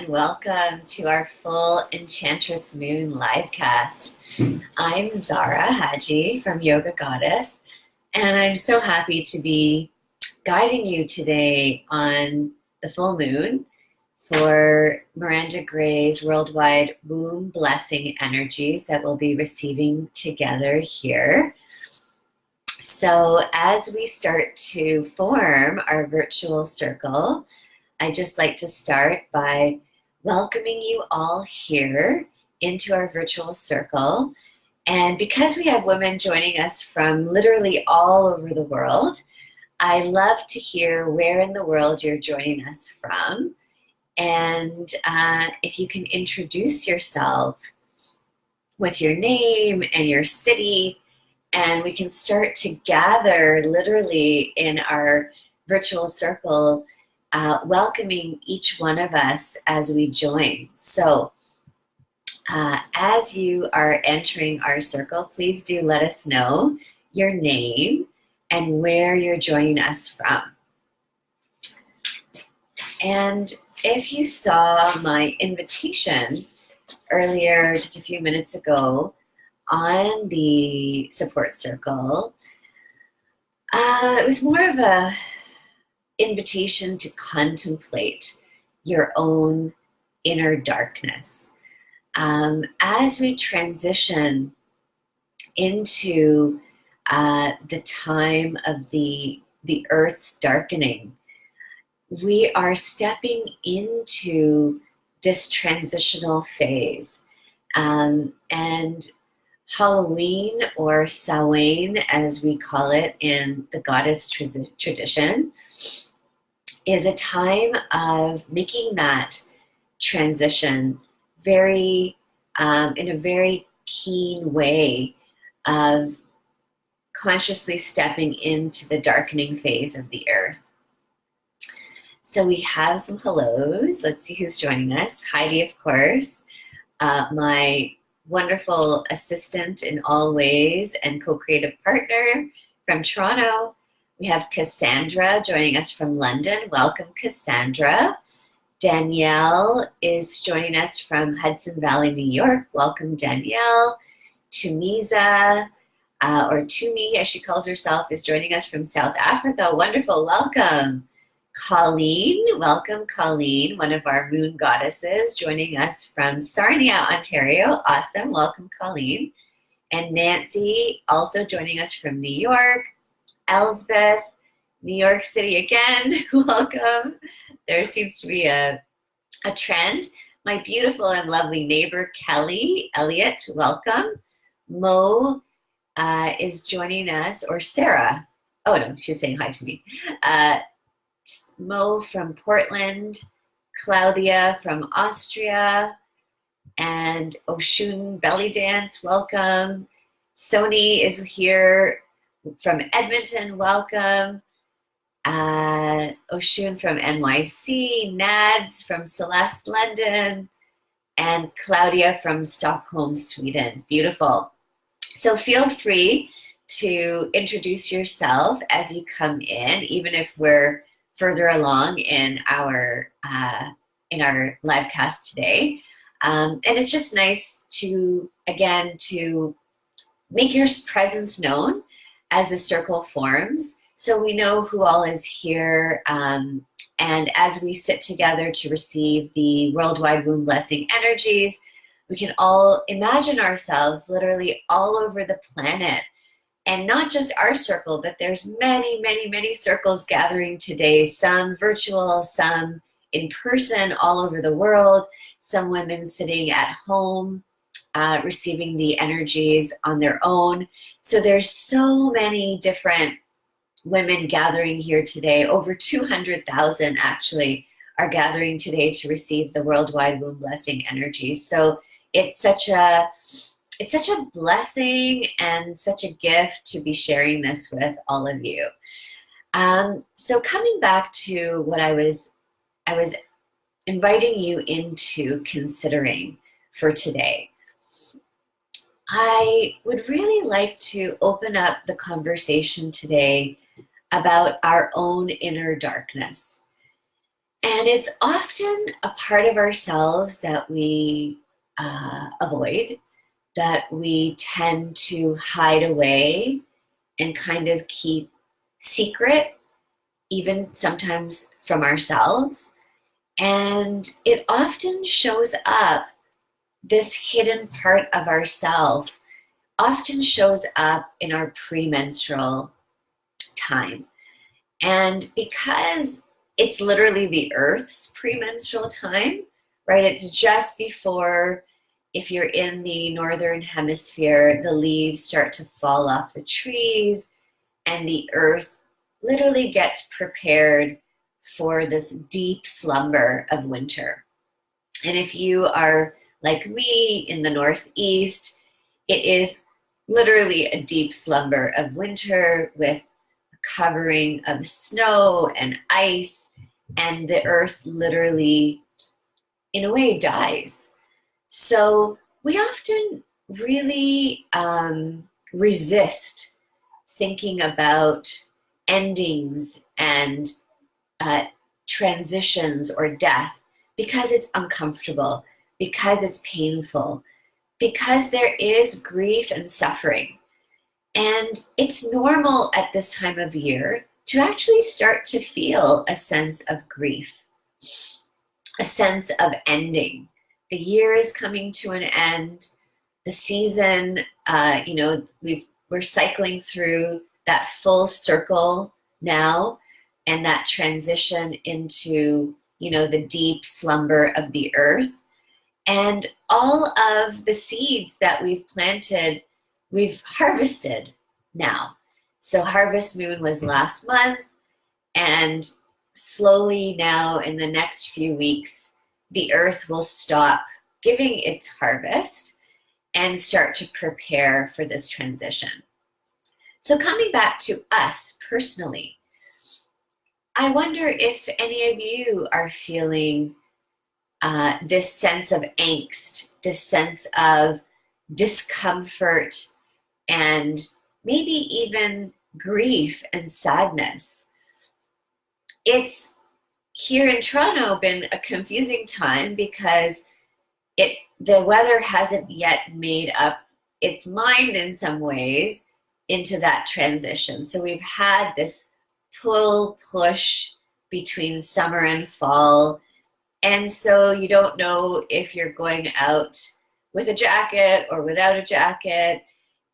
everyone. Welcome to our full Enchantress Moon livecast. I'm Zara Haji from Yoga Goddess, and I'm so happy to be guiding you today on the full moon for Miranda Gray's worldwide womb blessing energies that we'll be receiving together here. So as we start to form our virtual circle, I just like to start by welcoming you all here into our virtual circle. And because we have women joining us from literally all over the world, I love to hear where in the world you're joining us from. And if you can introduce yourself with your name and your city, and we can start to gather literally in our virtual circle, welcoming each one of us as we join. So as you are entering our circle, please do let us know your name and where you're joining us from. And if you saw my invitation earlier, just a few minutes ago, on the support circle, it was more of a invitation to contemplate your own inner darkness. As we transition into the time of the Earth's darkening, we are stepping into this transitional phase. And Halloween, or Samhain as we call it in the goddess tradition, is a time of making that transition very, in a very keen way of consciously stepping into the darkening phase of the earth. So we have some hellos. Let's see who's joining us. Heidi, of course, my wonderful assistant in all ways and co-creative partner from Toronto. We have Cassandra joining us from London. Welcome, Cassandra. Danielle is joining us from Hudson Valley, New York. Welcome, Danielle. Tumiza, or Tumi as she calls herself, is joining us from South Africa. Wonderful, welcome. Colleen, welcome Colleen, one of our moon goddesses, joining us from Sarnia, Ontario. Awesome, welcome Colleen. And Nancy, also joining us from New York. Elsbeth, New York City again, welcome. There seems to be a trend. My beautiful and lovely neighbor, Kelly Elliott, welcome. Mo is joining us, or Sarah. Oh no, she's saying hi to me. Mo from Portland, Claudia from Austria, and Oshun Belly Dance, welcome. Sony is here from Edmonton, welcome. Oshun from NYC, Nads from Celeste, London, and Claudia from Stockholm, Sweden. Beautiful. So feel free to introduce yourself as you come in, even if we're further along in our live cast today. And it's just nice to, again, to make your presence known as the circle forms, so we know who all is here. And as we sit together to receive the worldwide womb blessing energies, we can all imagine ourselves literally all over the planet. And not just our circle, but there's many, many, many circles gathering today, some virtual, some in person all over the world, some women sitting at home, receiving the energies on their own. So there's so many different women gathering here today. Over 200,000 actually are gathering today to receive the worldwide womb blessing energy. So it's such a blessing and such a gift to be sharing this with all of you. So coming back to what I was inviting you into considering for today, I would really like to open up the conversation today about our own inner darkness. And it's often a part of ourselves that we avoid, that we tend to hide away and kind of keep secret, even sometimes from ourselves. And it often shows up, this hidden part of ourself often shows up in our premenstrual time. And because it's literally the Earth's premenstrual time, right? It's just before, if you're in the northern hemisphere, the leaves start to fall off the trees and the Earth literally gets prepared for this deep slumber of winter. And if you are like me in the Northeast, it is literally a deep slumber of winter with a covering of snow and ice, and the earth literally, in a way, dies. So we often really resist thinking about endings and transitions or death because it's uncomfortable, because it's painful, because there is grief and suffering. And it's normal at this time of year to actually start to feel a sense of grief, a sense of ending. The year is coming to an end. The season, we're cycling through that full circle now, and that transition into, the deep slumber of the earth. And all of the seeds that we've planted, we've harvested now. So Harvest Moon was last month, and slowly now in the next few weeks, the earth will stop giving its harvest and start to prepare for this transition. So coming back to us personally, I wonder if any of you are feeling this sense of angst, this sense of discomfort, and maybe even grief and sadness. It's here in Toronto been a confusing time because the weather hasn't yet made up its mind in some ways into that transition. So we've had this push between summer and fall. And so you don't know if you're going out with a jacket or without a jacket.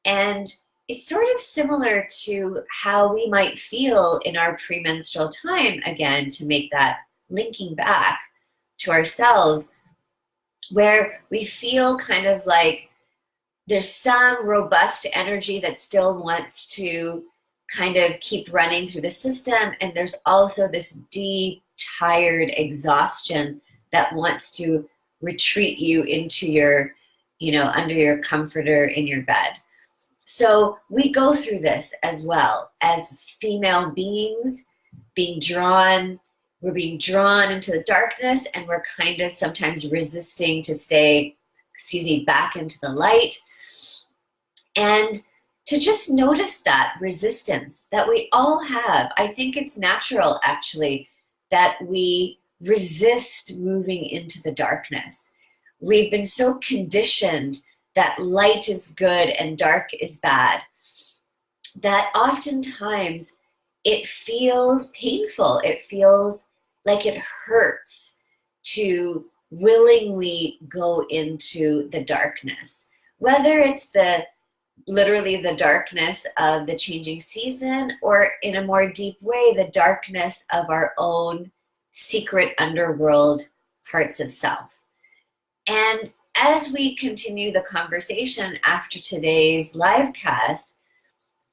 And it's sort of similar to how we might feel in our premenstrual time, again, to make that linking back to ourselves, where we feel kind of like there's some robust energy that still wants to kind of keep running through the system. And there's also this deep, tired exhaustion that wants to retreat you into your, under your comforter in your bed. So we go through this as well as female beings being drawn. We're being drawn into the darkness, and we're kind of sometimes resisting to stay, back into the light. And to just notice that resistance that we all have. I think it's natural, actually, that we resist moving into the darkness. We've been so conditioned that light is good and dark is bad, that oftentimes it feels painful. It feels like it hurts to willingly go into the darkness, whether it's literally the darkness of the changing season, or in a more deep way, the darkness of our own secret underworld parts of self. And as we continue the conversation after today's live cast,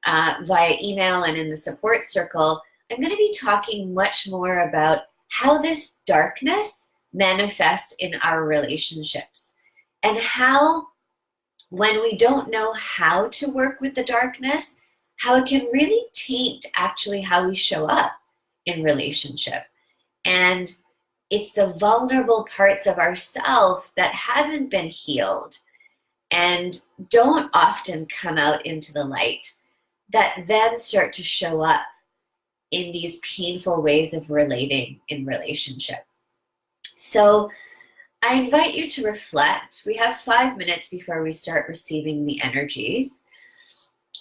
via email and in the support circle, I'm going to be talking much more about how this darkness manifests in our relationships, and how, when we don't know how to work with the darkness, how it can really taint actually how we show up in relationship. And it's the vulnerable parts of ourselves that haven't been healed and don't often come out into the light that then start to show up in these painful ways of relating in relationship. So I invite you to reflect. We have 5 minutes before we start receiving the energies.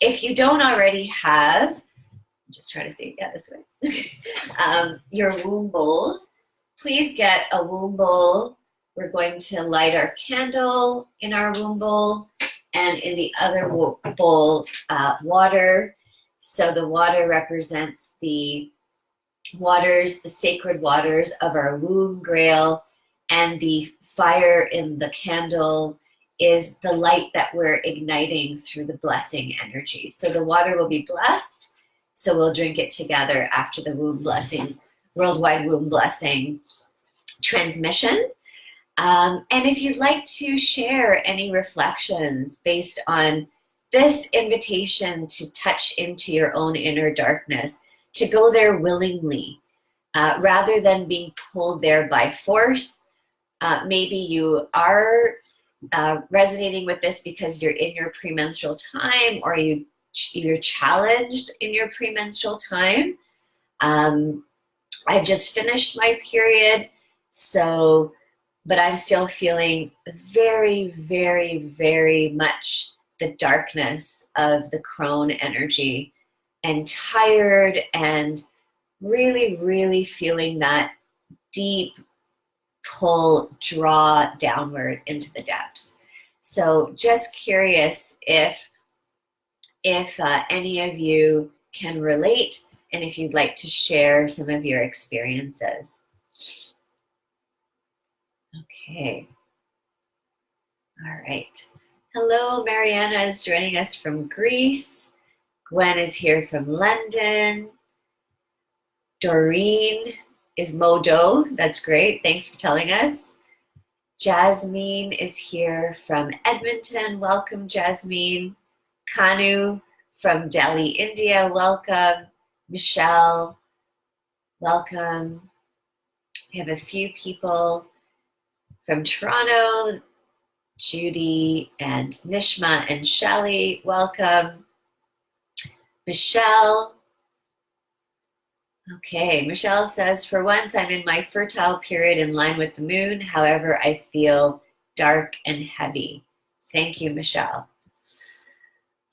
If you don't already have, I'm just trying to see, yeah, this way, your womb bowls, please get a womb bowl. We're going to light our candle in our womb bowl, and in the other bowl, water. So the water represents the waters, the sacred waters of our womb grail, and the fire in the candle is the light that we're igniting through the blessing energy. So the water will be blessed, so we'll drink it together after the womb blessing, worldwide womb blessing transmission. And if you'd like to share any reflections based on this invitation to touch into your own inner darkness, to go there willingly, rather than being pulled there by force. Maybe you are resonating with this because you're in your premenstrual time, or you're challenged in your premenstrual time. I've just finished my period, but I'm still feeling very, very, very much the darkness of the crone energy, and tired, and really, really feeling that deep pull, draw downward into the depths. So just curious if any of you can relate, and if you'd like to share some of your experiences. Okay. All right. Hello, Mariana is joining us from Greece. Gwen is here from London. Doreen is Modo. That's great. Thanks for telling us. Jasmine is here from Edmonton. Welcome, Jasmine. Kanu from Delhi, India. Welcome. Michelle, welcome. We have a few people from Toronto. Judy and Nishma and Shelley, welcome. Michelle. Okay, Michelle says, for once I'm in my fertile period in line with the moon. However, I feel dark and heavy. Thank you, Michelle.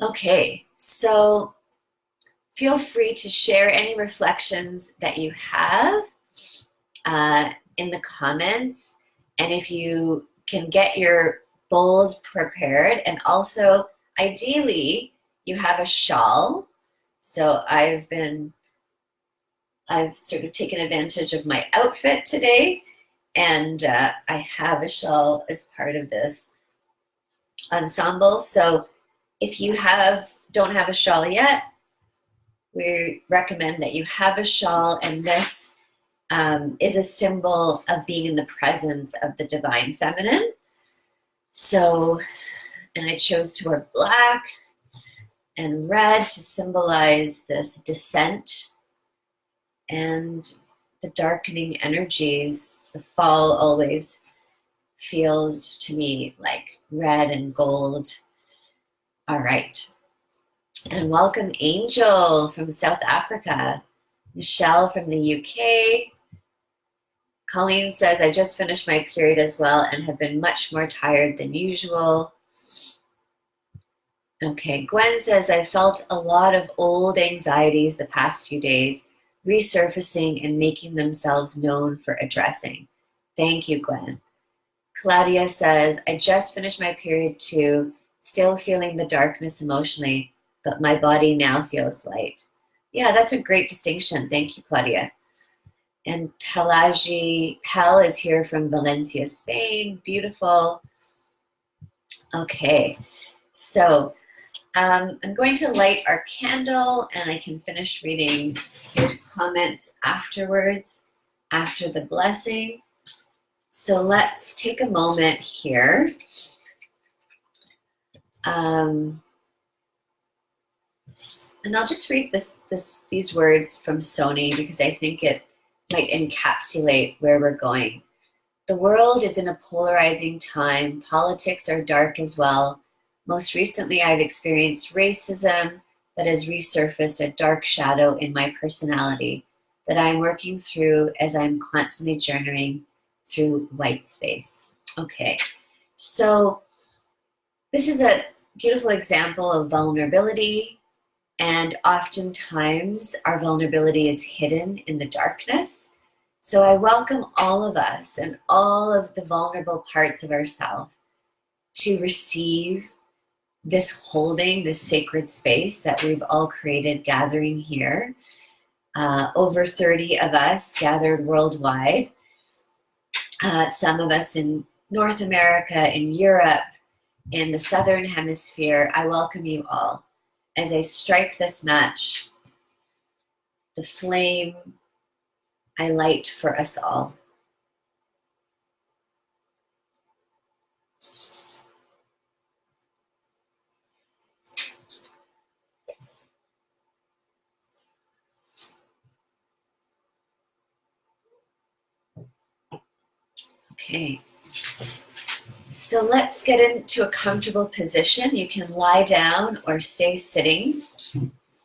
Okay, so feel free to share any reflections that you have in the comments. And if you can get your bowls prepared, and also ideally you have a shawl. So I've sort of taken advantage of my outfit today, and I have a shawl as part of this ensemble. So if you don't have a shawl yet, we recommend that you have a shawl, and this is a symbol of being in the presence of the divine feminine. So, and I chose to wear black and red to symbolize this descent and the darkening energies. The fall always feels to me like red and gold. All right. And welcome Angel from South Africa. Michelle from the UK. Colleen says, I just finished my period as well and have been much more tired than usual. Okay, Gwen says, I felt a lot of old anxieties the past few days resurfacing and making themselves known for addressing. Thank you, Gwen. Claudia says, I just finished my period too, still feeling the darkness emotionally, but my body now feels light. Yeah, that's a great distinction. Thank you, Claudia. And Pel is here from Valencia, Spain. Beautiful. Okay, so I'm going to light our candle, and I can finish reading your comments afterwards, after the blessing. So let's take a moment here. And I'll just read these words from Sony, because I think it might encapsulate where we're going. The world is in a polarizing time. Politics are dark as well. Most recently, I've experienced racism, that has resurfaced a dark shadow in my personality that I'm working through as I'm constantly journeying through white space. Okay, so this is a beautiful example of vulnerability, and oftentimes our vulnerability is hidden in the darkness. So I welcome all of us and all of the vulnerable parts of ourselves to receive this holding, this sacred space that we've all created gathering here. Over 30 of us gathered worldwide. Some of us in North America, in Europe, in the Southern Hemisphere. I welcome you all as I strike this match, the flame I light for us all. Okay, so let's get into a comfortable position. You can lie down or stay sitting.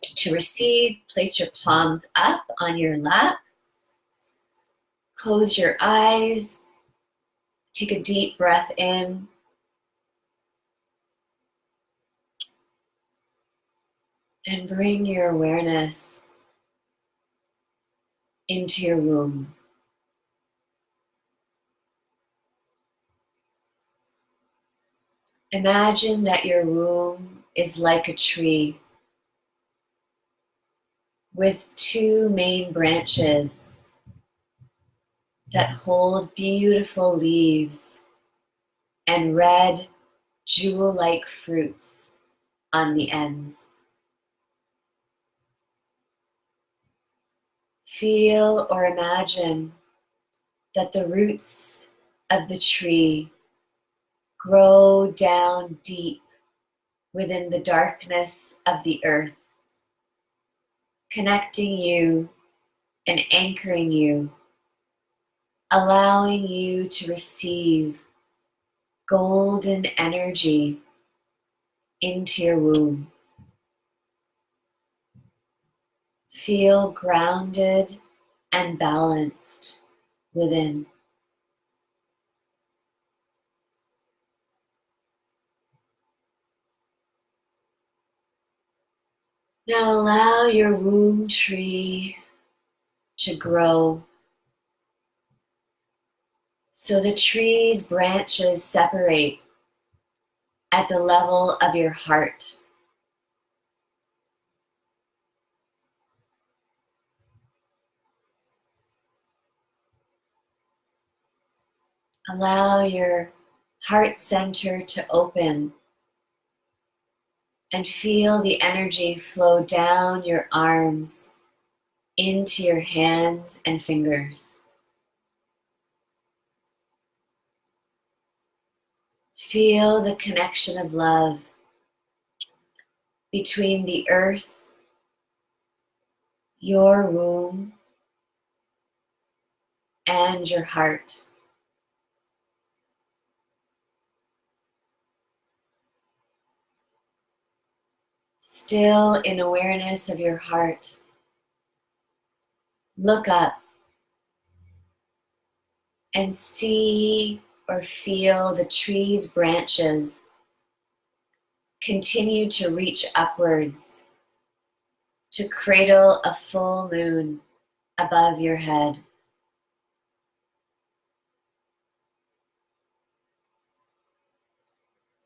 To receive, place your palms up on your lap. Close your eyes. Take a deep breath in. And bring your awareness into your womb. Imagine that your womb is like a tree with two main branches that hold beautiful leaves and red jewel-like fruits on the ends. Feel or imagine that the roots of the tree grow down deep within the darkness of the earth, connecting you and anchoring you, allowing you to receive golden energy into your womb. Feel grounded and balanced within. Now allow your womb tree to grow. So the tree's branches separate at the level of your heart. Allow your heart center to open and feel the energy flow down your arms into your hands and fingers. Feel the connection of love between the earth, your womb, and your heart. Still in awareness of your heart, look up and see or feel the tree's branches continue to reach upwards to cradle a full moon above your head.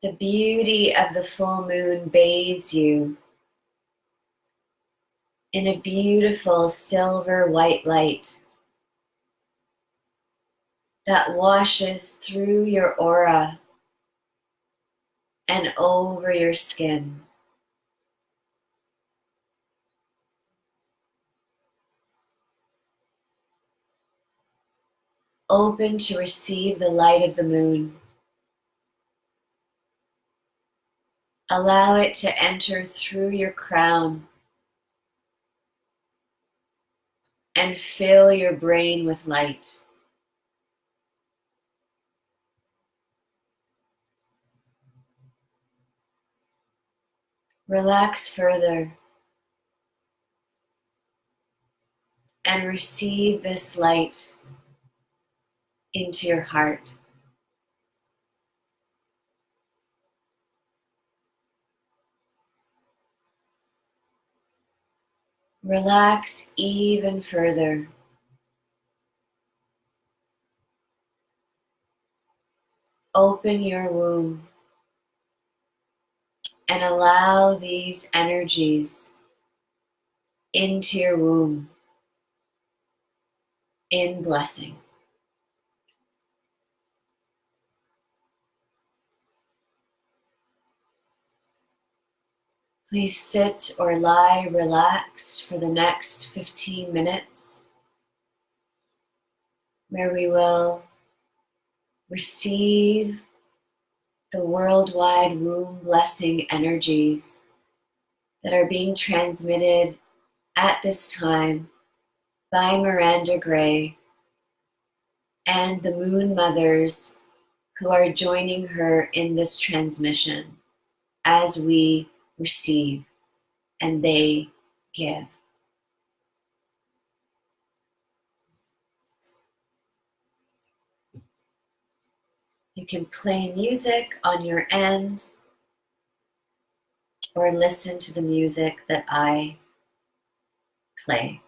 The beauty of the full moon bathes you in a beautiful silver white light that washes through your aura and over your skin. Open to receive the light of the moon. Allow it to enter through your crown and fill your brain with light. Relax further and receive this light into your heart. Relax even further. Open your womb and allow these energies into your womb in blessing. Please sit or lie relaxed for the next 15 minutes, where we will receive the worldwide womb blessing energies that are being transmitted at this time by Miranda Gray and the Moon Mothers who are joining her in this transmission as we receive and they give. You can play music on your end or listen to the music that I play.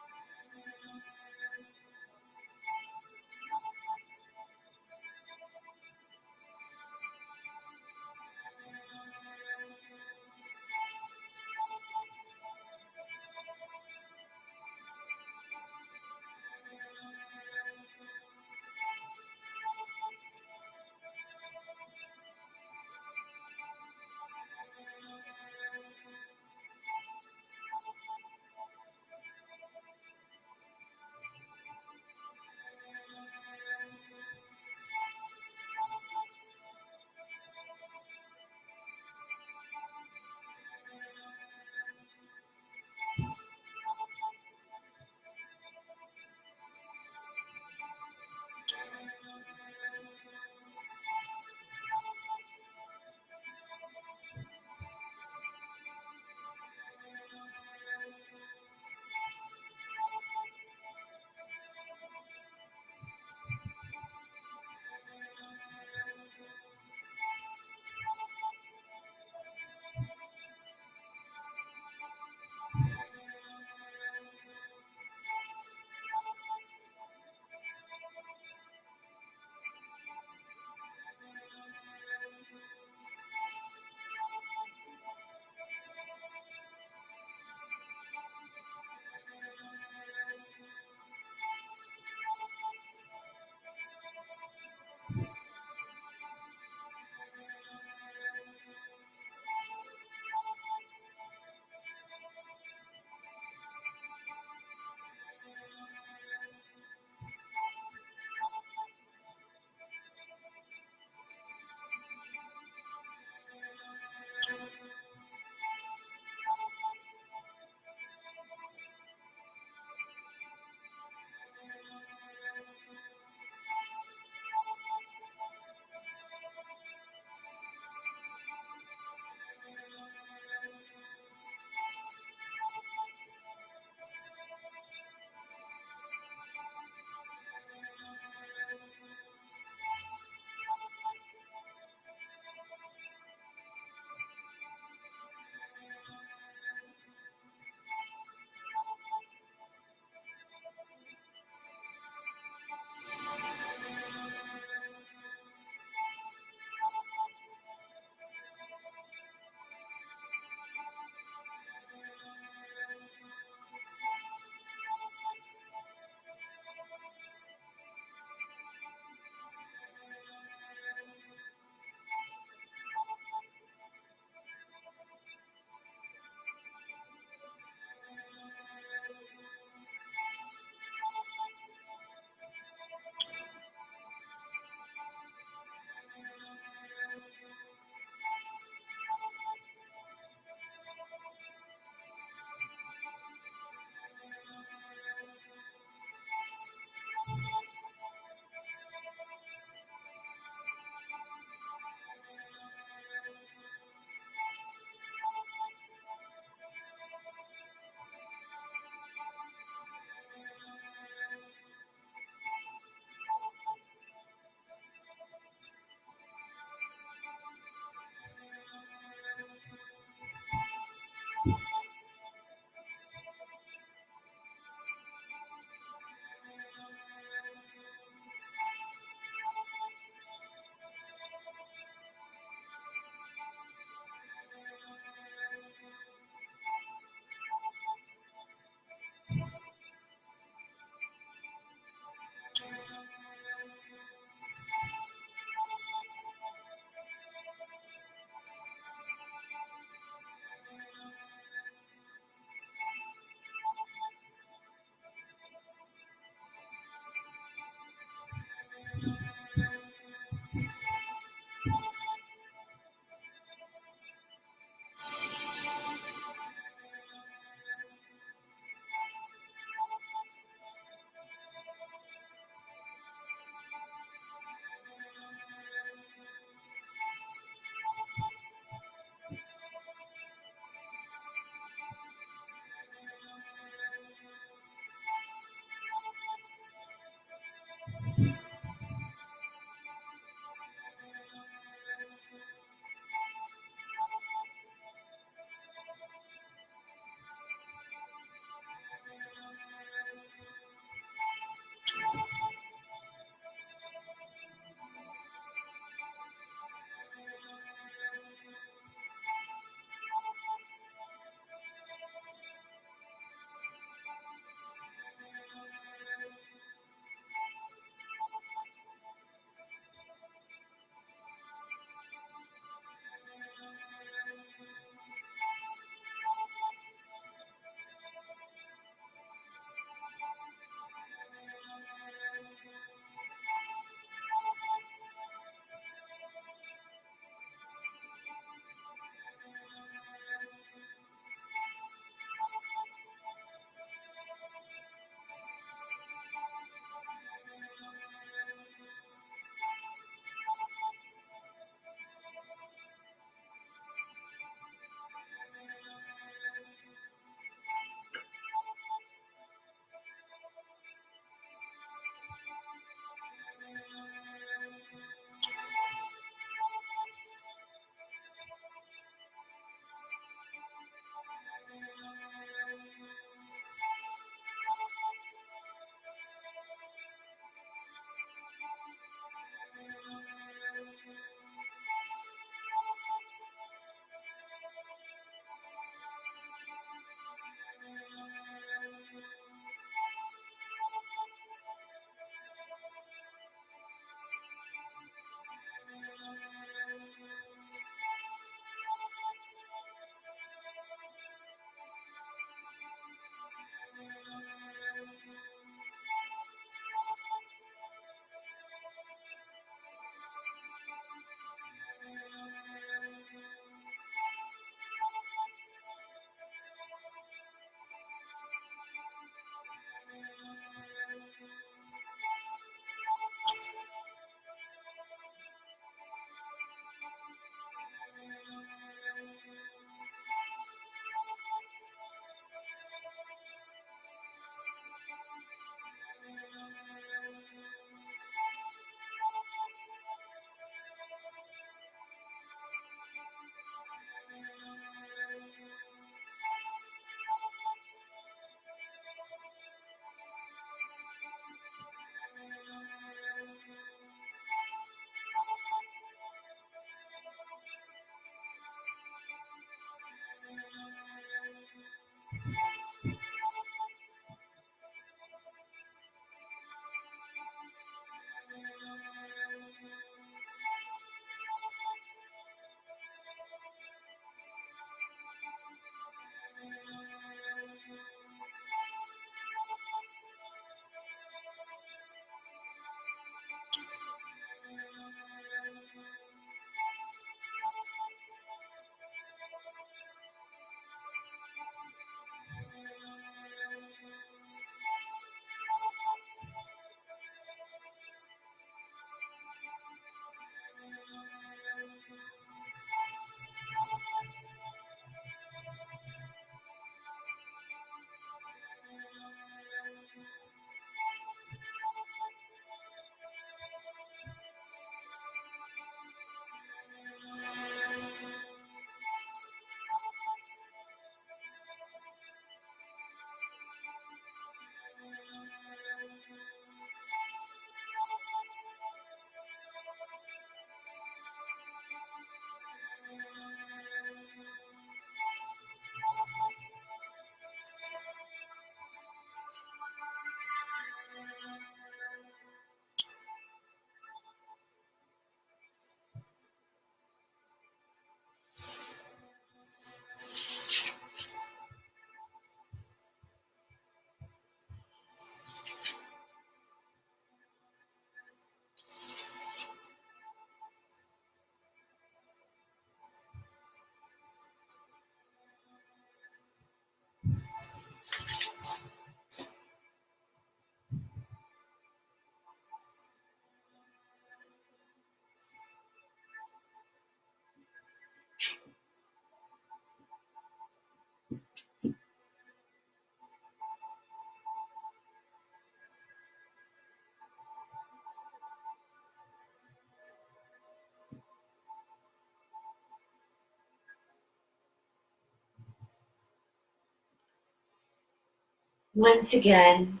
Once again,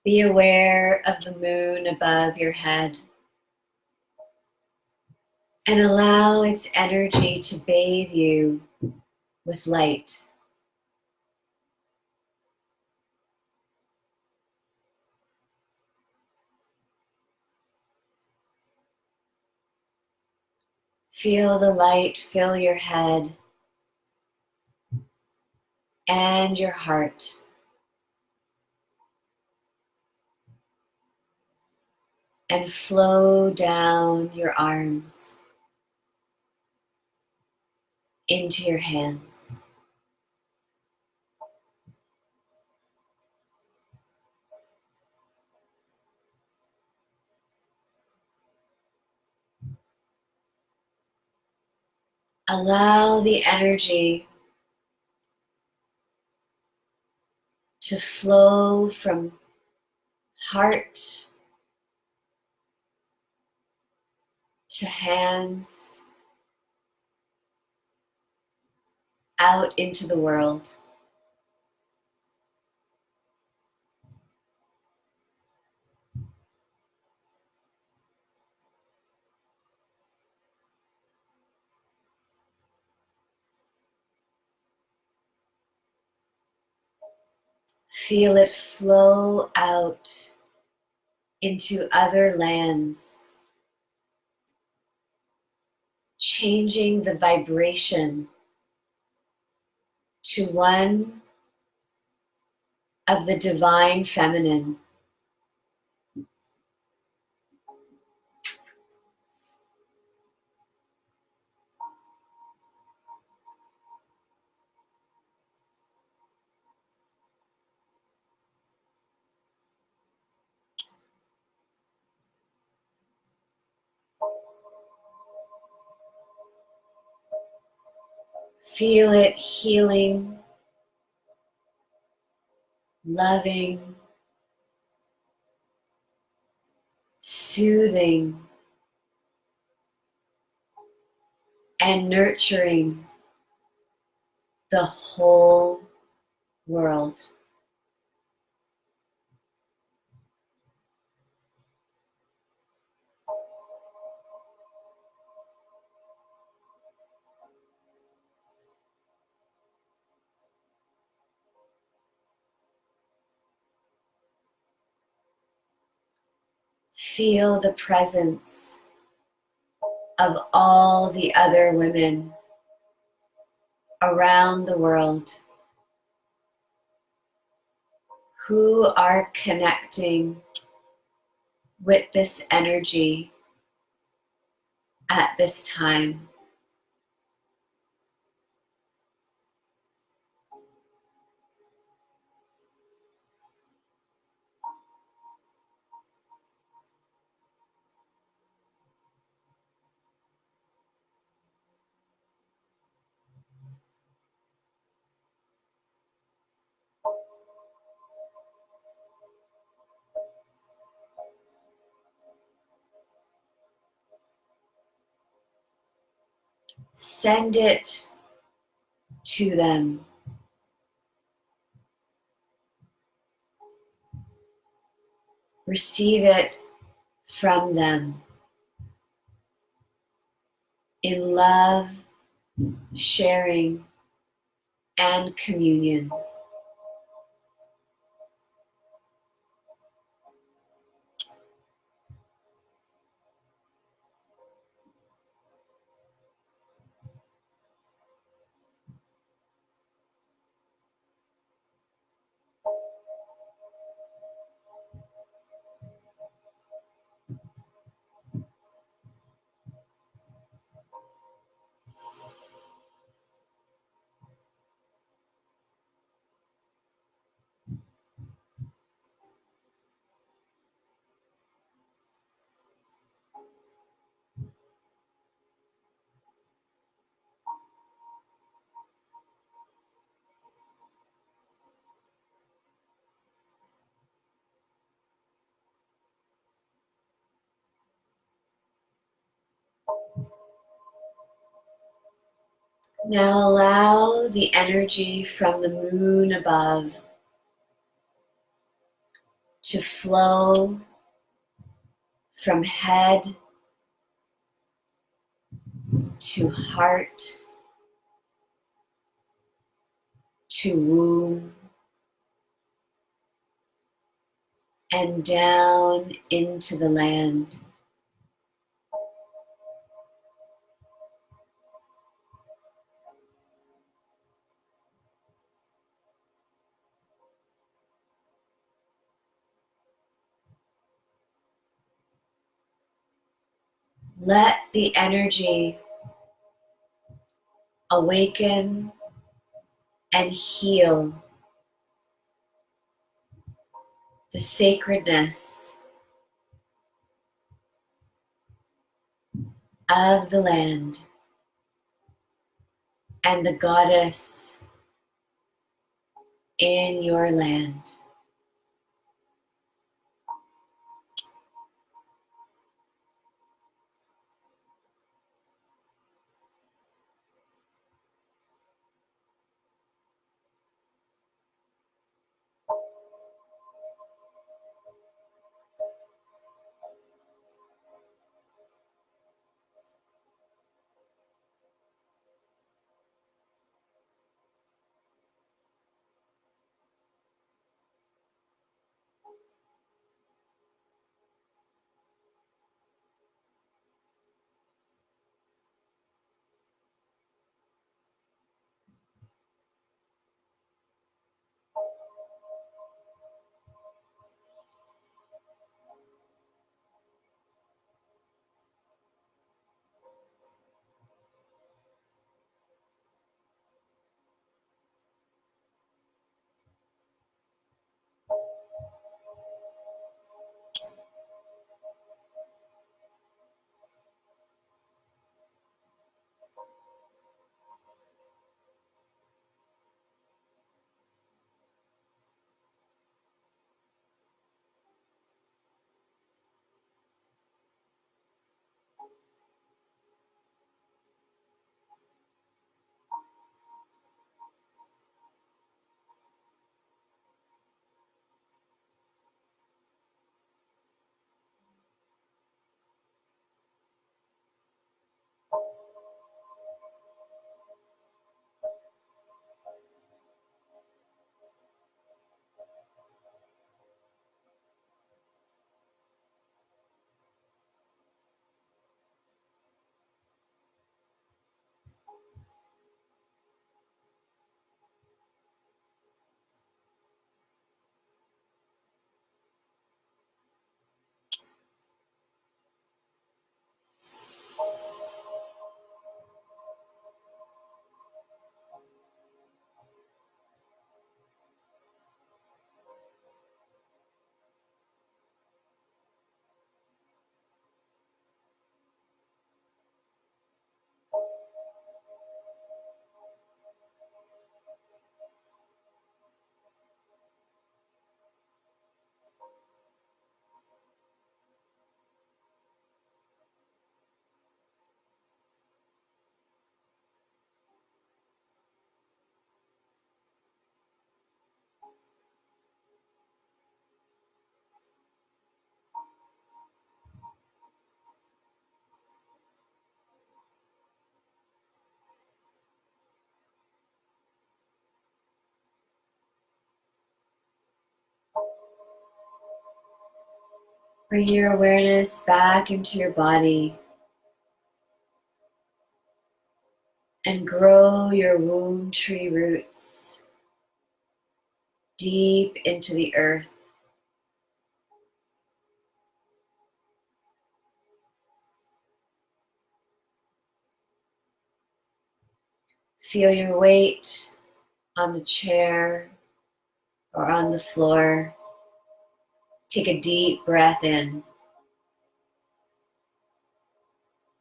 be aware of the moon above your head and allow its energy to bathe you with light. Feel the light fill your head and your heart. And flow down your arms into your hands. Allow the energy to flow from heart to hands out into the world. Feel it flow out into other lands, changing the vibration to one of the divine feminine. Feel it healing, loving, soothing, and nurturing the whole world. Feel the presence of all the other women around the world who are connecting with this energy at this time. Send it to them. Receive it from them in love, sharing, and communion. Now allow the energy from the moon above to flow from head to heart to womb and down into the land. Let the energy awaken and heal the sacredness of the land and the goddess in your land. Bring your awareness back into your body and grow your womb tree roots deep into the earth. Feel your weight on the chair or on the floor. Take a deep breath in.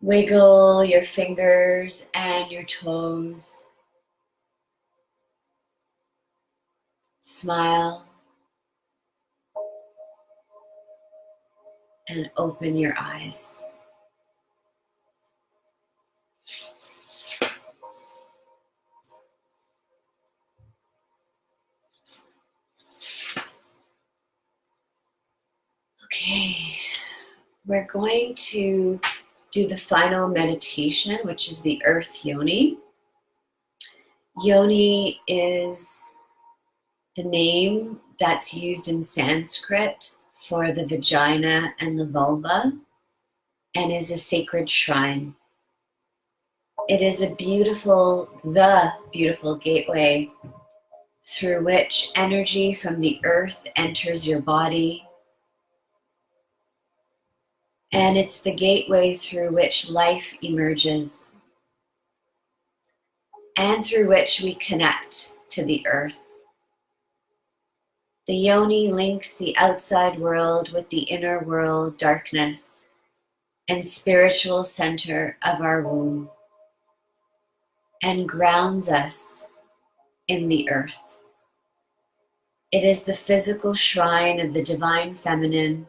Wiggle your fingers and your toes. Smile and open your eyes. Okay, we're going to do the final meditation, which is the earth yoni. Yoni is the name that's used in Sanskrit for the vagina and the vulva, and is a sacred shrine. It is the beautiful gateway through which energy from the earth enters your body. And it's the gateway through which life emerges and through which we connect to the earth. The yoni links the outside world with the inner world, darkness, and spiritual center of our womb, and grounds us in the earth. It is the physical shrine of the divine feminine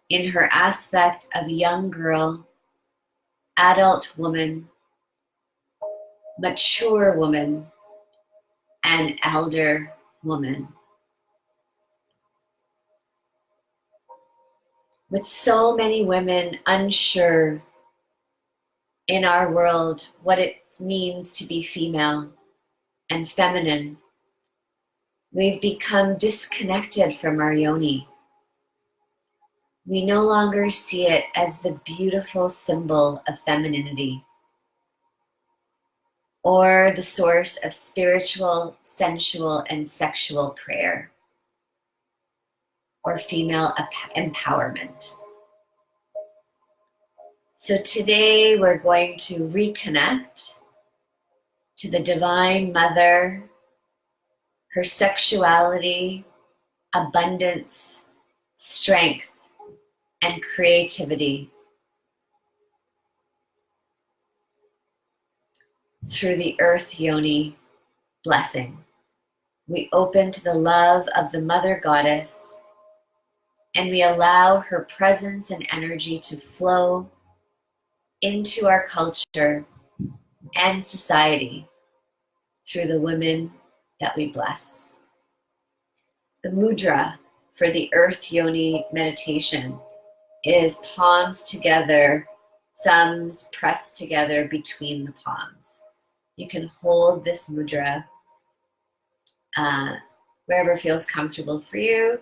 in her aspect of young girl, adult woman, mature woman, and elder woman. With so many women unsure in our world what it means to be female and feminine, we've become disconnected from our yoni. We no longer see it as the beautiful symbol of femininity or the source of spiritual, sensual, and sexual prayer or female empowerment. So today we're going to reconnect to the Divine Mother, her sexuality, abundance, strength, and creativity through the earth yoni blessing. We open to the love of the Mother Goddess, and we allow her presence and energy to flow into our culture and society through the women that we bless. The mudra for the earth yoni meditation is palms together, thumbs pressed together between the palms. You can hold this mudra wherever feels comfortable for you,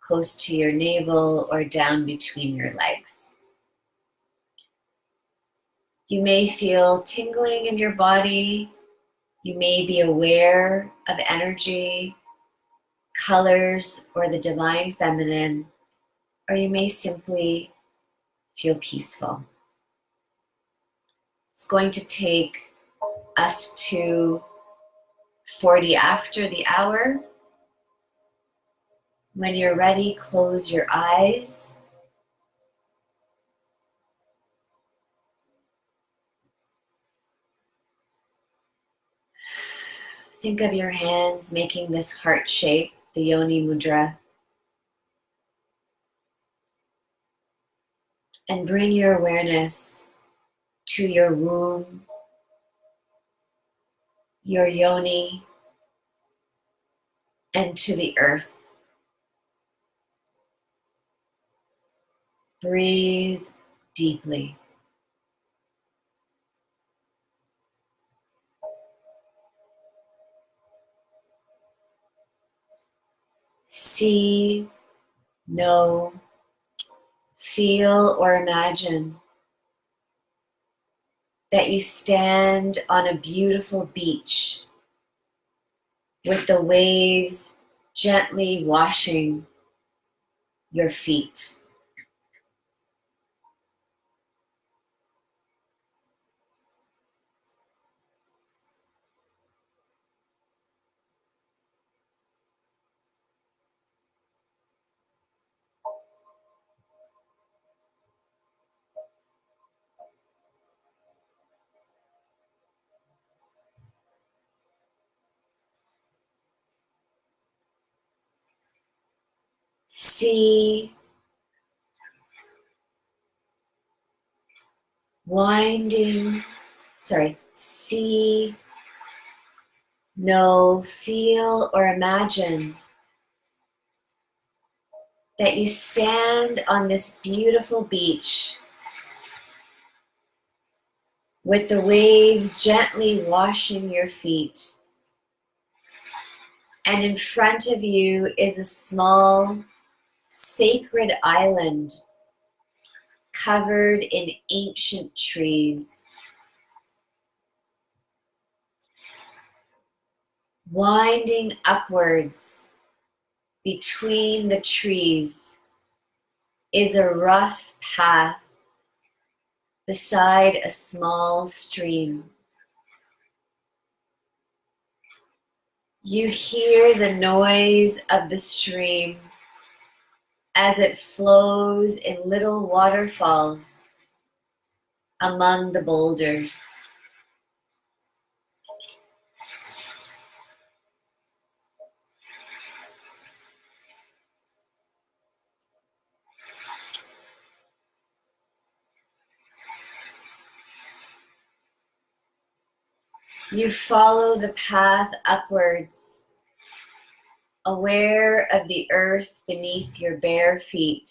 close to your navel or down between your legs. You may feel tingling in your body. You may be aware of energy, colors, or the divine feminine, or you may simply feel peaceful. It's going to take us to 40 after the hour. When you're ready, close your eyes. Think of your hands making this heart shape, the yoni mudra. And bring your awareness to your womb, your yoni, and to the earth. Breathe deeply. See, know, feel, or imagine that you stand on a beautiful beach with the waves gently washing your feet. See, see, know, feel, or imagine that you stand on this beautiful beach with the waves gently washing your feet. And in front of you is a small sacred island covered in ancient trees. Winding upwards between the trees is a rough path beside a small stream. You hear the noise of the stream as it flows in little waterfalls among the boulders. You follow the path upwards, aware of the earth beneath your bare feet,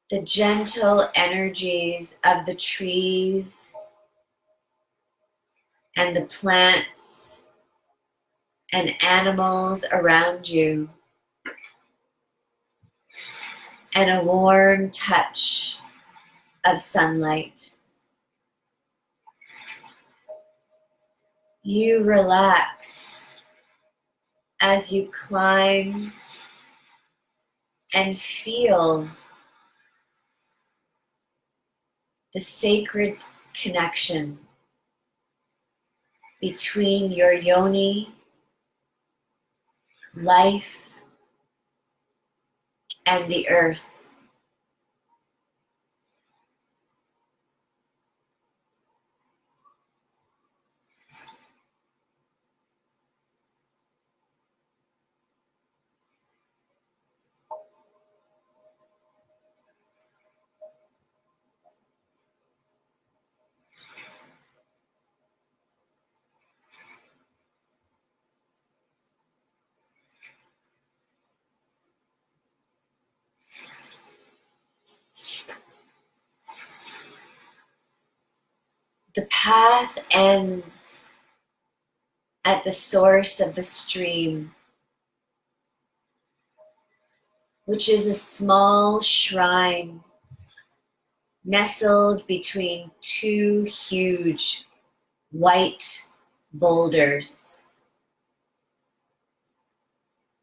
the gentle energies of the trees and the plants and animals around you, and a warm touch of sunlight. You relax as you climb and feel the sacred connection between your yoni, life, and the earth. The path ends at the source of the stream, which is a small shrine nestled between two huge white boulders.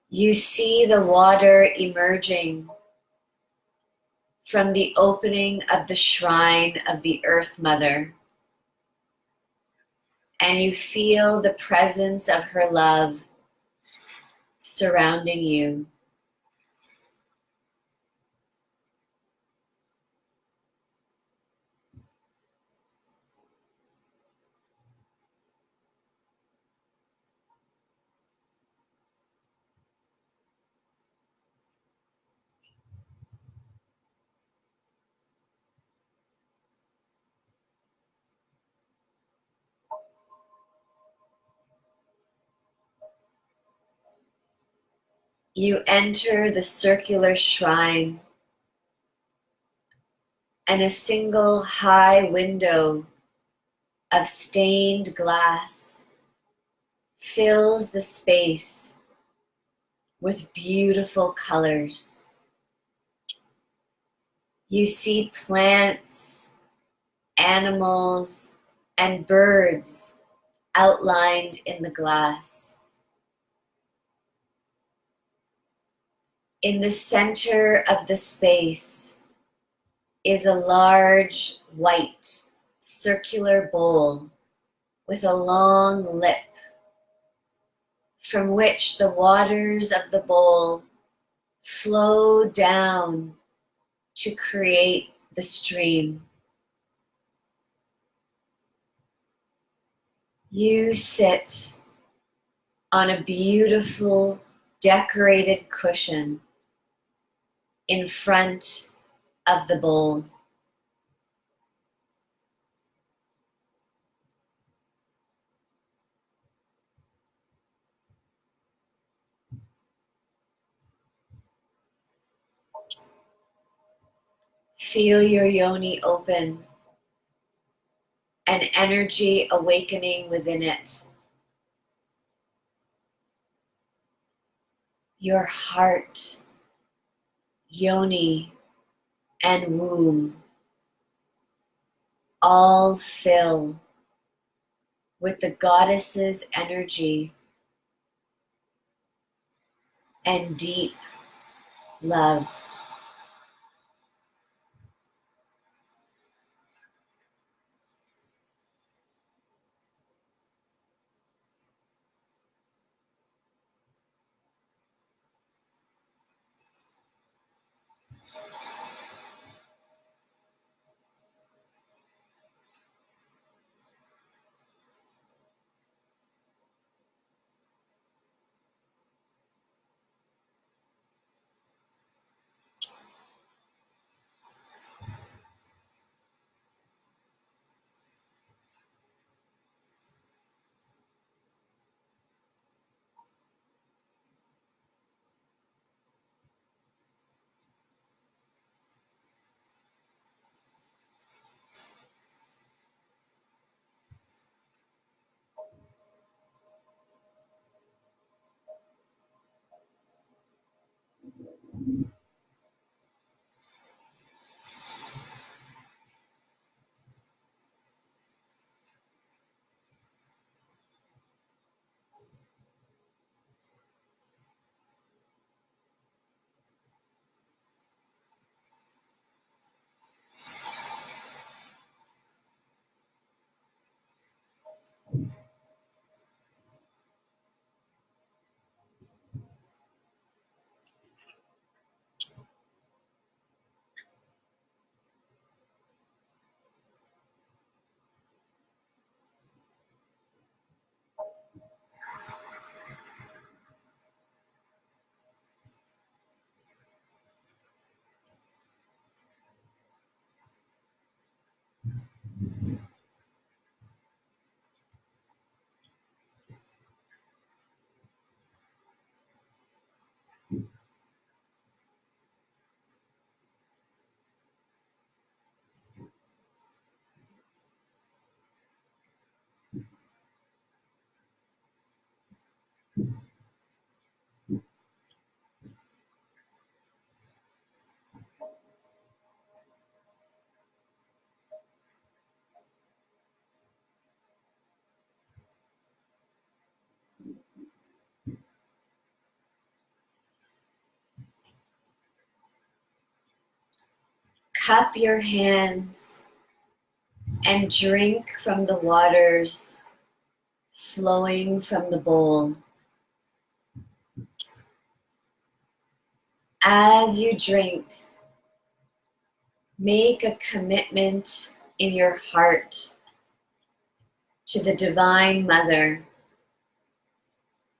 You see the water emerging from the opening of the shrine of the Earth Mother, and you feel the presence of her love surrounding you. You enter the circular shrine, and a single high window of stained glass fills the space with beautiful colors. You see plants, animals, and birds outlined in the glass. In the center of the space is a large white circular bowl with a long lip from which the waters of the bowl flow down to create the stream. You sit on a beautiful decorated cushion in front of the bowl. Feel your yoni open, and energy awakening within it. Your heart, yoni, and womb all fill with the goddess's energy and deep love. Cup your hands and drink from the waters flowing from the bowl. As you drink, make a commitment in your heart to the Divine Mother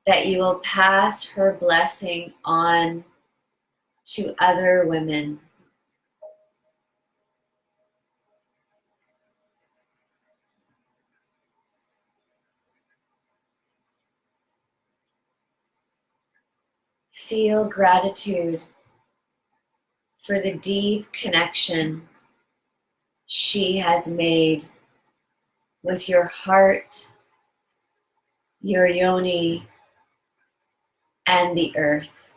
that you will pass her blessing on to other women. Feel gratitude for the deep connection she has made with your heart, your yoni, and the earth.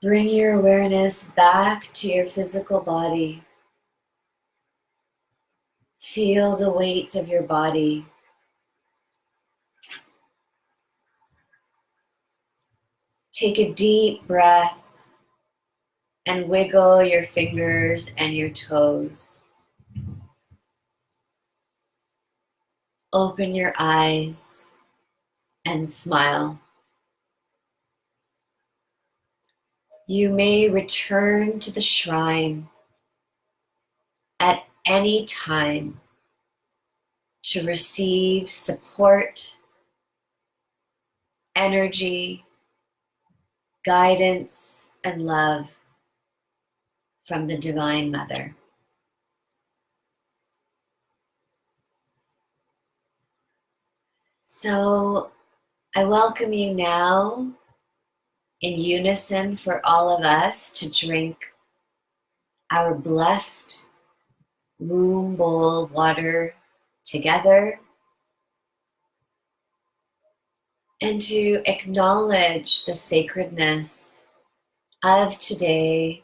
Bring your awareness back to your physical body. Feel the weight of your body. Take a deep breath and wiggle your fingers and your toes. Open your eyes and smile. You may return to the shrine at any time to receive support, energy, guidance, and love from the Divine Mother. So I welcome you now in unison for all of us to drink our blessed womb bowl water together and to acknowledge the sacredness of today,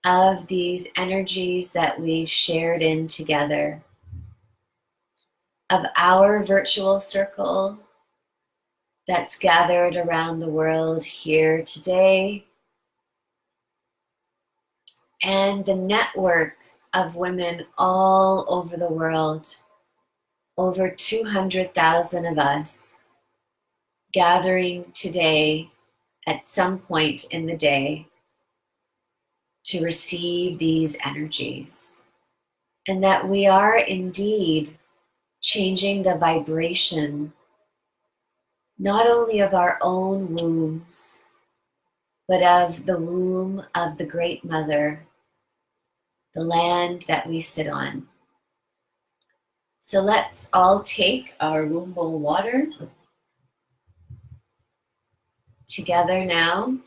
of these energies that we've shared in together, of our virtual circle that's gathered around the world here today, and the network of women all over the world, over 200,000 of us gathering today at some point in the day to receive these energies. And that we are indeed changing the vibration, not only of our own wombs, but of the womb of the Great Mother, the land that we sit on. So let's all take our womb bowl water together now.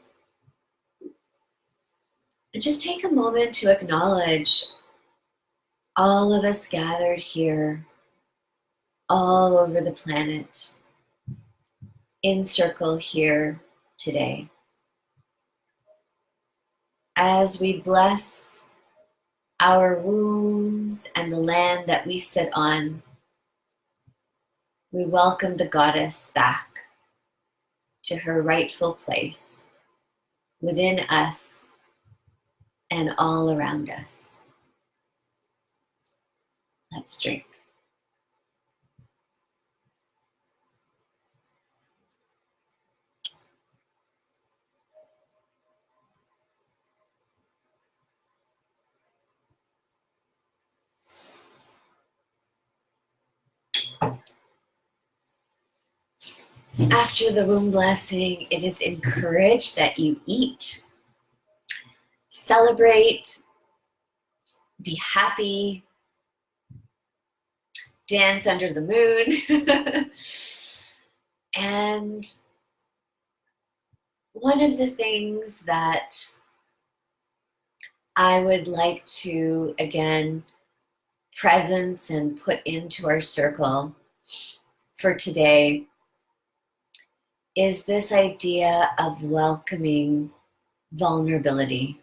And just take a moment to acknowledge all of us gathered here, all over the planet, in circle here today. As we bless our wombs and the land that we sit on, we welcome the goddess back to her rightful place within us and all around us. Let's drink. After the womb blessing, it is encouraged that you eat, celebrate, be happy, dance under the moon. And one of the things that I would like to, again, presence and put into our circle for today is this idea of welcoming vulnerability,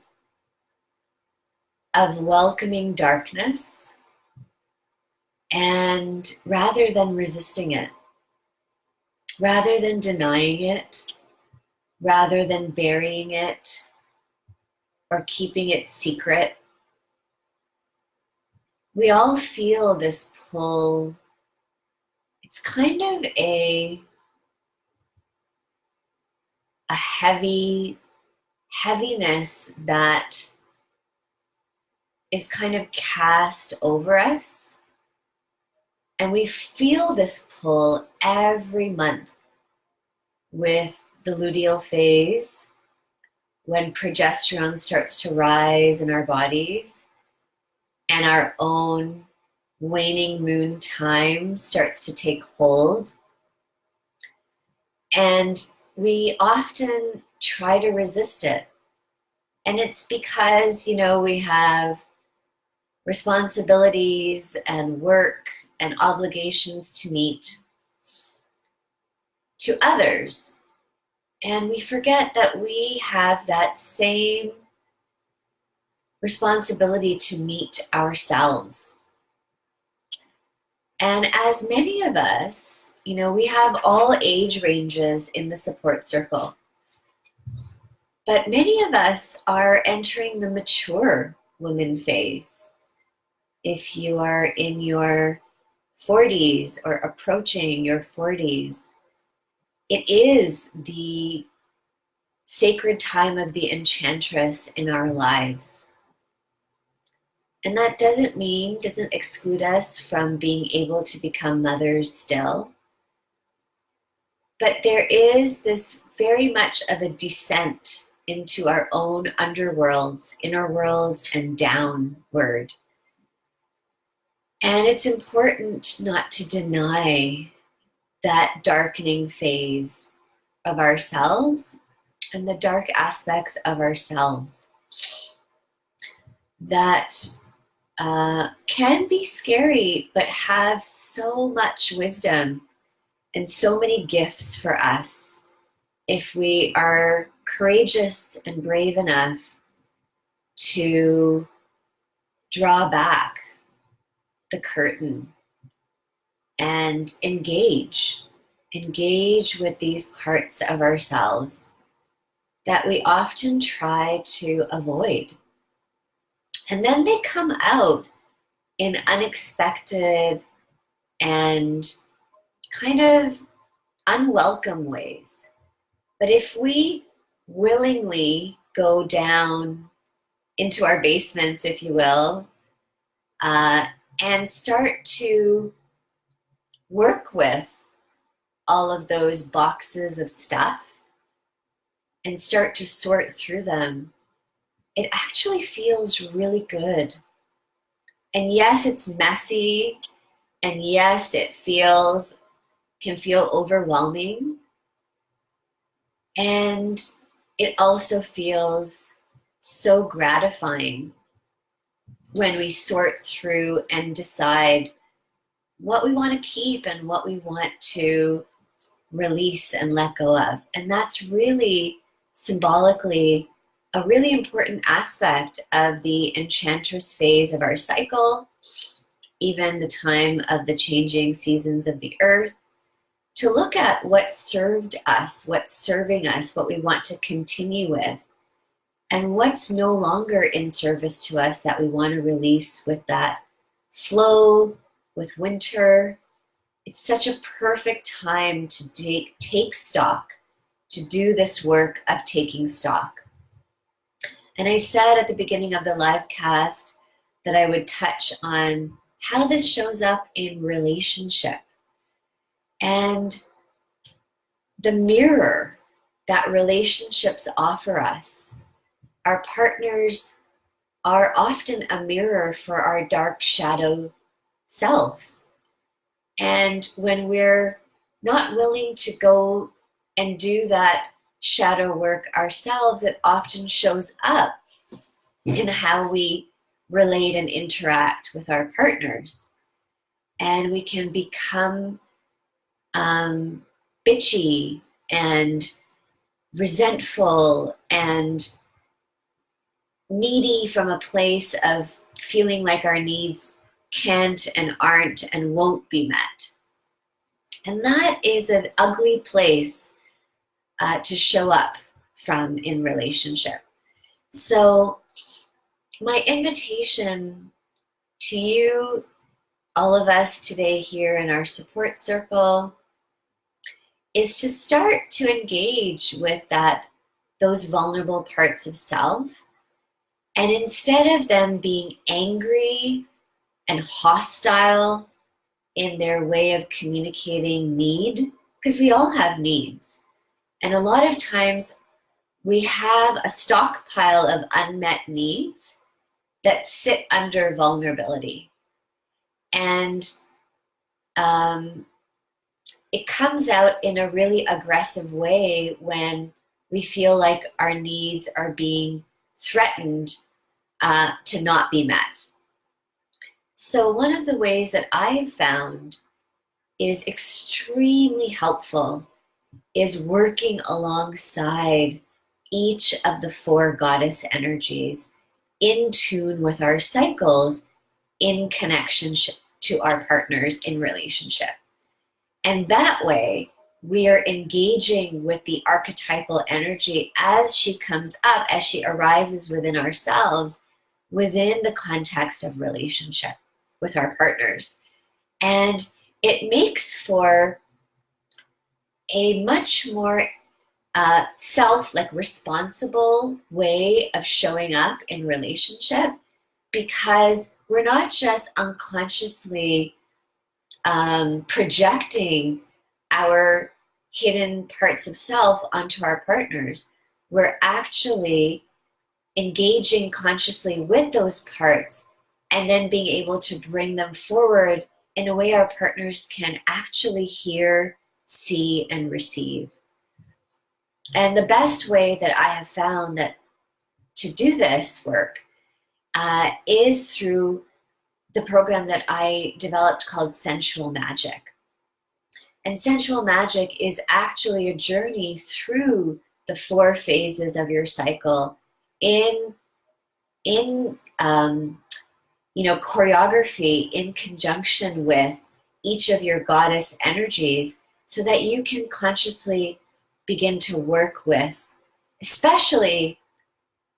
of welcoming darkness, and rather than resisting it, rather than denying it, rather than burying it or keeping it secret, we all feel this pull. It's kind of a heaviness that is kind of cast over us. And we feel this pull every month with the luteal phase, when progesterone starts to rise in our bodies and our own waning moon time starts to take hold. And we often try to resist it. And it's because, we have responsibilities and work and obligations to meet to others. And we forget that we have that same responsibility to meet ourselves. And as many of us, we have all age ranges in the support circle. But many of us are entering the mature woman phase. If you are in your 40s or approaching your 40s, it is the sacred time of the Enchantress in our lives. And that doesn't exclude us from being able to become mothers still. But there is this very much of a descent into our own underworlds, inner worlds, and downward. And it's important not to deny that darkening phase of ourselves and the dark aspects of ourselves that can be scary, but have so much wisdom and so many gifts for us if we are courageous and brave enough to draw back the curtain and engage with these parts of ourselves that we often try to avoid. And then they come out in unexpected and kind of unwelcome ways. But if we willingly go down into our basements, if you will, and start to work with all of those boxes of stuff and start to sort through them, it actually feels really good. And yes, it's messy, and yes, it can feel overwhelming, and it also feels so gratifying when we sort through and decide what we want to keep and what we want to release and let go of. And that's really symbolically a really important aspect of the Enchantress phase of our cycle, even the time of the changing seasons of the earth, to look at what served us, what's serving us, what we want to continue with, and what's no longer in service to us that we want to release with that flow, with winter. It's such a perfect time to take stock, to do this work of taking stock. And I said at the beginning of the live cast that I would touch on how this shows up in relationship. And the mirror that relationships offer us, our partners are often a mirror for our dark shadow selves. And when we're not willing to go and do that shadow work ourselves, it often shows up in how we relate and interact with our partners. And we can become bitchy and resentful and needy from a place of feeling like our needs can't and aren't and won't be met. And that is an ugly place to show up from in relationship. So my invitation to you, all of us today here in our support circle, is to start to engage with those vulnerable parts of self. And instead of them being angry and hostile in their way of communicating need, because we all have needs. And a lot of times we have a stockpile of unmet needs that sit under vulnerability. And it comes out in a really aggressive way when we feel like our needs are being threatened to not be met. So one of the ways that I've found is extremely helpful is working alongside each of the 4 goddess energies in tune with our cycles, in connection to our partners in relationship. And that way, we are engaging with the archetypal energy as she comes up, as she arises within ourselves, within the context of relationship with our partners. And it makes for a much more responsible way of showing up in relationship, because we're not just unconsciously projecting our hidden parts of self onto our partners. We're actually engaging consciously with those parts and then being able to bring them forward in a way our partners can actually hear, see, and receive. And the best way that I have found that to do this work is through the program that I developed called Sensual Magic. And Sensual Magic is actually a journey through the 4 phases of your cycle in choreography in conjunction with each of your goddess energies, so that you can consciously begin to work with, especially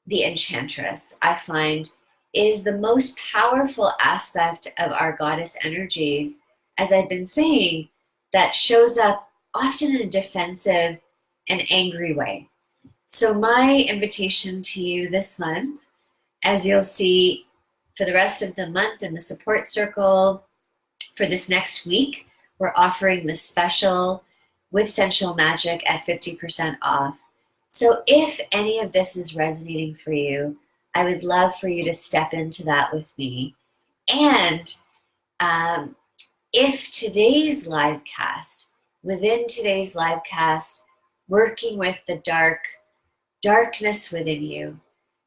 the Enchantress, I find is the most powerful aspect of our goddess energies, as I've been saying, that shows up often in a defensive and angry way. So my invitation to you this month, as you'll see for the rest of the month in the support circle, for this next week, we're offering the special with Sensual Magic at 50% off. So if any of this is resonating for you, I would love for you to step into that with me. And if today's live cast, within today's live cast, working with the darkness within you,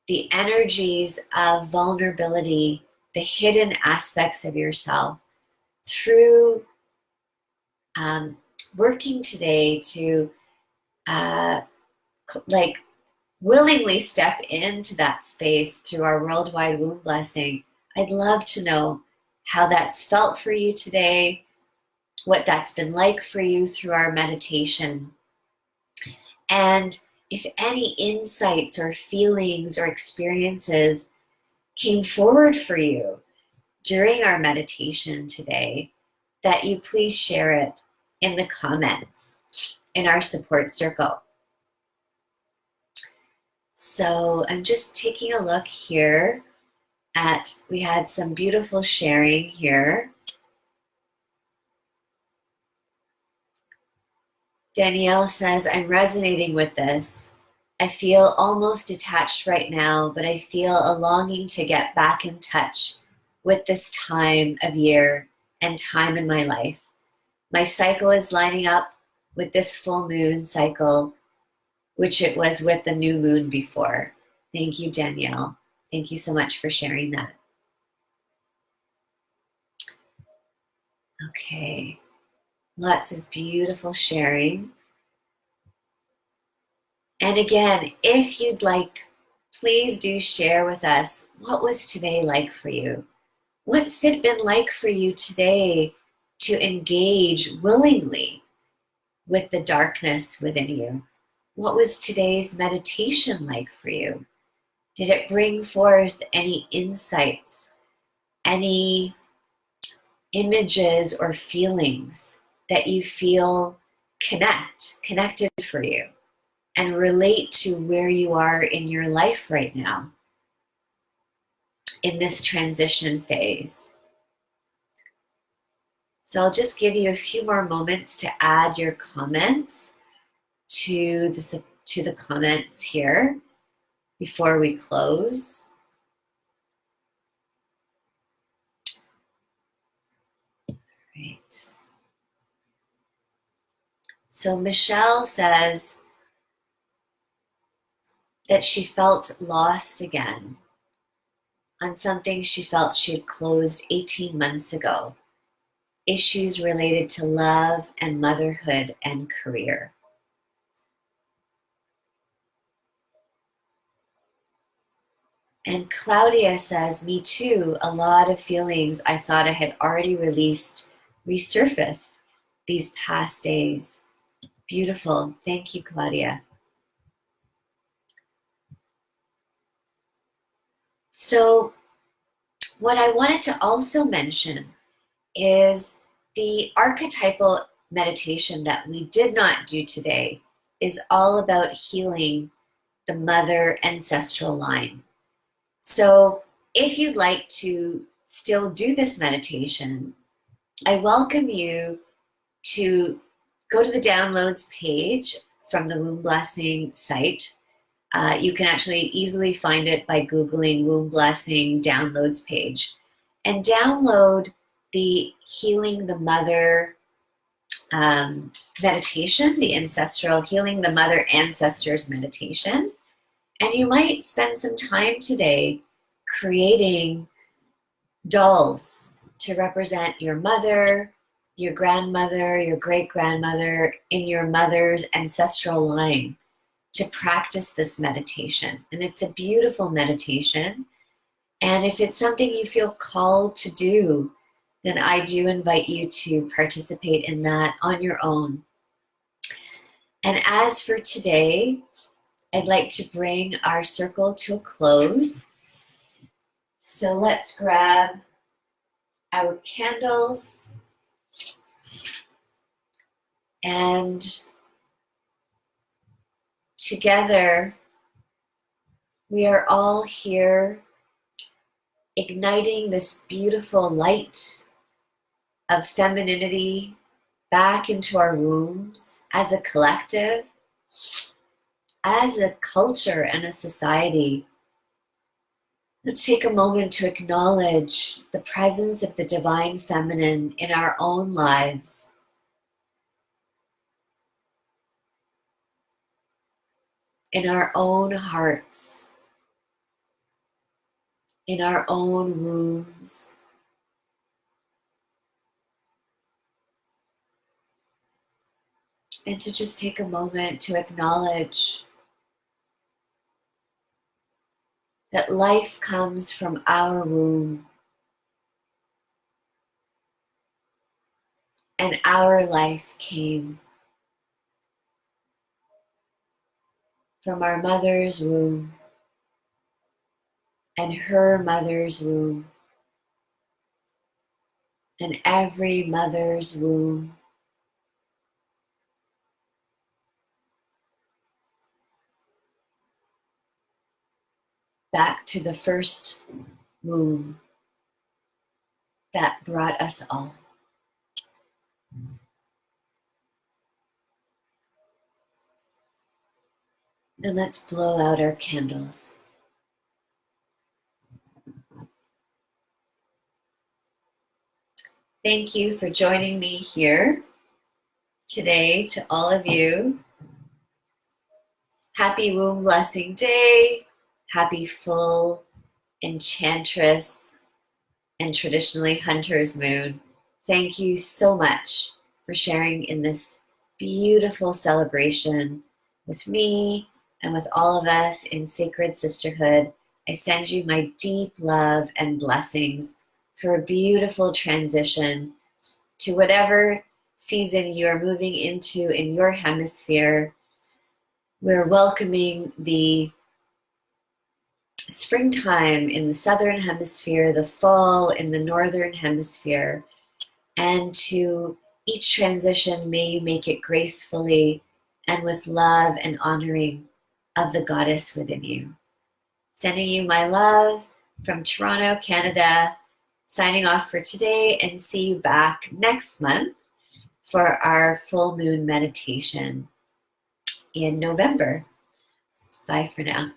the energies of vulnerability, the hidden aspects of yourself, through working today to willingly step into that space through our worldwide womb blessing, I'd love to know how that's felt for you today, what that's been like for you through our meditation. And if any insights or feelings or experiences came forward for you during our meditation today, that you please share it in the comments in our support circle. So I'm just taking a look here we had some beautiful sharing here. Danielle says, I'm resonating with this. I feel almost detached right now, but I feel a longing to get back in touch with this time of year and time in my life. My cycle is lining up with this full moon cycle, which it was with the new moon before. Thank you, Danielle. Thank you so much for sharing that. Okay, lots of beautiful sharing. And again, if you'd like, please do share with us, what was today like for you? What's it been like for you today to engage willingly with the darkness within you? What was today's meditation like for you? Did it bring forth any insights, any images or feelings that you feel connected for you and relate to where you are in your life right now in this transition phase? So I'll just give you a few more moments to add your comments to the comments here before we close. Right. So Michelle says that she felt lost again on something she felt she had closed 18 months ago. Issues related to love and motherhood and career. And Claudia says, me too, a lot of feelings I thought I had already released resurfaced these past days. Beautiful. Thank you, Claudia. So what I wanted to also mention is the archetypal meditation that we did not do today is all about healing the mother ancestral line. So if you'd like to still do this meditation, I welcome you to go to the downloads page from the Womb Blessing site. You can actually easily find it by Googling Womb Blessing downloads page and download the Healing the Mother meditation, the ancestral Healing the Mother Ancestors meditation. And you might spend some time today creating dolls to represent your mother, your grandmother, your great-grandmother in your mother's ancestral line to practice this meditation. And it's a beautiful meditation. And if it's something you feel called to do, then I do invite you to participate in that on your own. And as for today, I'd like to bring our circle to a close. So let's grab our candles and together we are all here igniting this beautiful light of femininity back into our wombs as a collective, as a culture and a society. Let's take a moment to acknowledge the presence of the divine feminine in our own lives. In our own hearts, in our own wombs. And to just take a moment to acknowledge that life comes from our womb, and our life came from our mother's womb and her mother's womb and every mother's womb. Back to the first womb that brought us all. And let's blow out our candles. Thank you for joining me here today. To all of you, happy Womb Blessing Day, happy full Enchantress and traditionally Hunter's Moon. Thank you so much for sharing in this beautiful celebration with me and with all of us in Sacred Sisterhood. I send you my deep love and blessings for a beautiful transition to whatever season you are moving into in your hemisphere. We're welcoming the springtime in the southern hemisphere, the fall in the northern hemisphere, and to each transition, may you make it gracefully and with love and honoring of the goddess within you. Sending you my love from Toronto, Canada, signing off for today, and see you back next month for our full moon meditation in November. Bye for now.